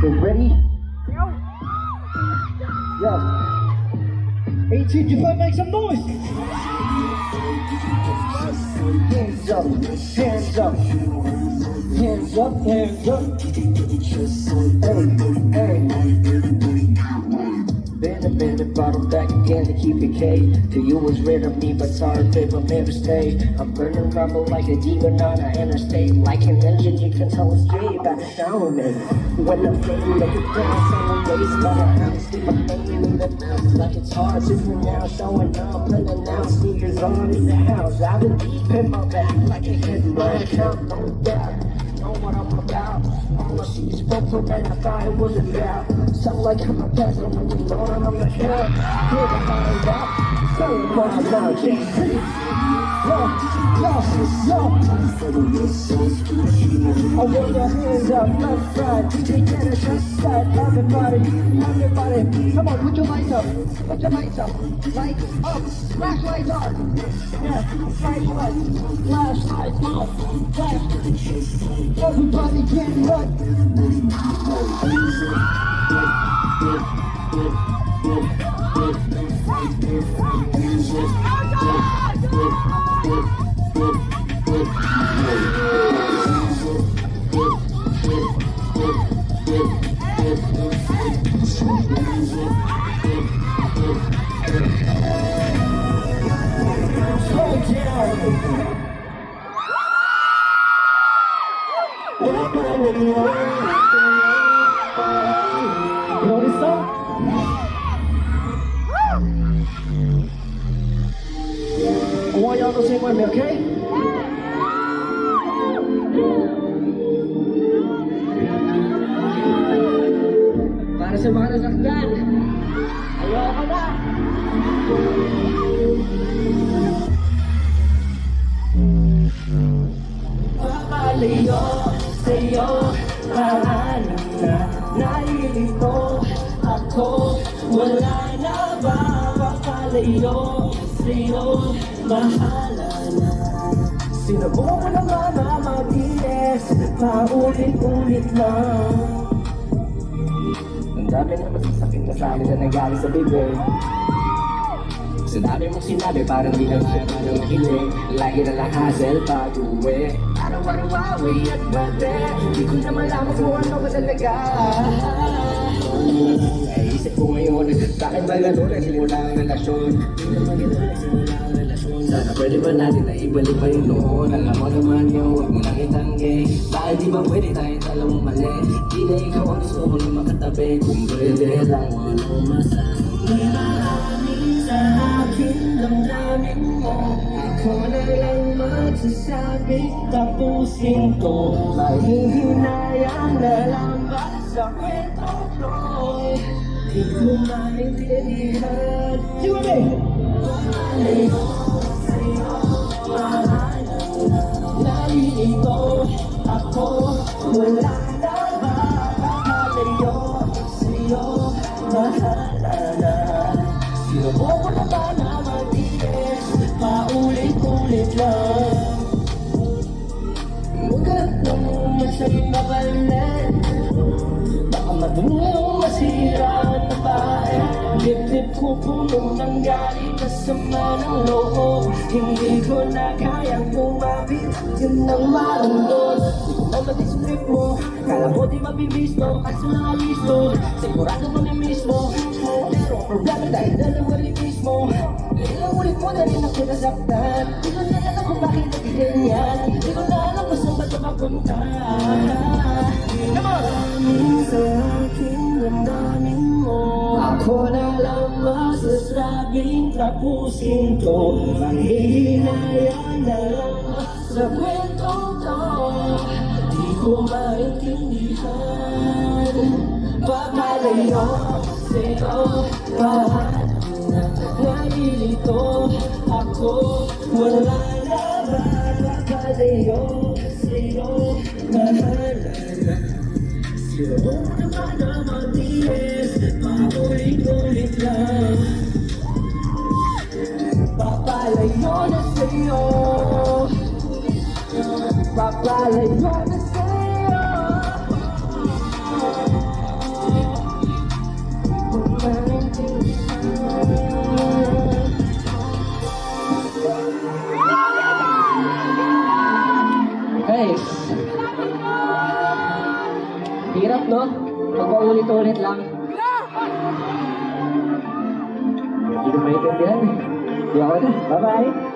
You ready? Yo. 18, you better make some noise. Hands up, hands up, hands up, hands up. Hey, been bottle back again to keep it K. To you was rid of me, but sorry, paper never stay. I'm burning rubble like a demon on an interstate. Like an engine, you can tell it's straight back down me. When I'm fading, make it dance on the waist, but I honestly, my pain in the mouth. Like it's hard to pronounce, showing up unannounced. Sneakers on in the house. I've been deep in my back, like a hidden run count, no doubt. Know what I'm about. All I see is purple and I thought it was about. Sound like I'm a peasant when you're alone on the hill. Hear the mind up. So wild now, JC. Yo. I want your hands up, left side. DJ get it, left side. Everybody. Come on, put your lights up. Put your lights up. Lights up. Flashlights on. Yeah, flashlights. Flashlights on. Flash. Everybody get right. You know this song? I want y'all to sing with me, okay? Para sa mga nasaktan, ayoko na! Papalayo sa'yo, paano na nalilito ako? Wala na ba? Papalayo sa'yo, bahala na. Sinubukan ko naman na mag-iis, paulit-ulit lang. Ang dami na masasakit na sa'yo na nagaling sa bibig. Sa dami mong sinabi, parang di lang kaya parang makilig. Lagi na lang hassle pag-uwi. Araw-araw-awi at bate, di ko na malaman kung ano ba talaga. Naisip ko ngayon, bakit ba gano'n nagsimula ang relasyon? Hindi naman gano'n nagsimula ang relasyon. Sana pwede ba natin na ibalik pa yung noon? Alam mo naman yun, huwag mo lang itanggi. Bakit di ba pwede tayong dalawang mali? Di na ikaw ang gusto ko na makatabi. Kung pwede lang, walang masasabi. Maraming sa akin damdamin mo. Ako na lang magsasabi, tapusin ko. Mahihinayang na lang ba sa kwento ko? Di ko maintindihan. You with me? Papalayo sa'yo, paano na nalilito ako? Wala na ba? Papalayo sa'yo, bahala na. Sinubukan ko na ba na mag-iis, paulit-ulit lang. Huwag ka lang masayang mabalan, baka madunong masira ang tabae. Dip-dip ko puno ng galit na sama ng loob. Hindi ko na kayang kumapit, yun ang marundon. Di ko na mag-isip mo, kala mo di mabibis mo. Kaso na listo, sigurado mamimiss mo. Pero ang problema dahil dalawa rin mismo. Ilang ulit mo na rin ako nasaktan. Di ko na alam kung bakit naging ganyan. Di ko na alam kung saan ba ito mapunta. Maraming sa aking damdamin mo. Ako na lang masasabing tapusin ko. Mahihinayang na lang sa kwento to. Di ko maintindihan. Papalayo sa'yo, paano na nalilito ako? Wala na ba? Papalayo sa'yo, bahala na. Sinubukan naman na mag-iis, paulit-ulit lang. Papalayo na sa'yo, papalayo na sa'yo. Hirap, no? Pag paulit-ulit lang. Hindi ko maintindihan. Di ako na. Bye-bye.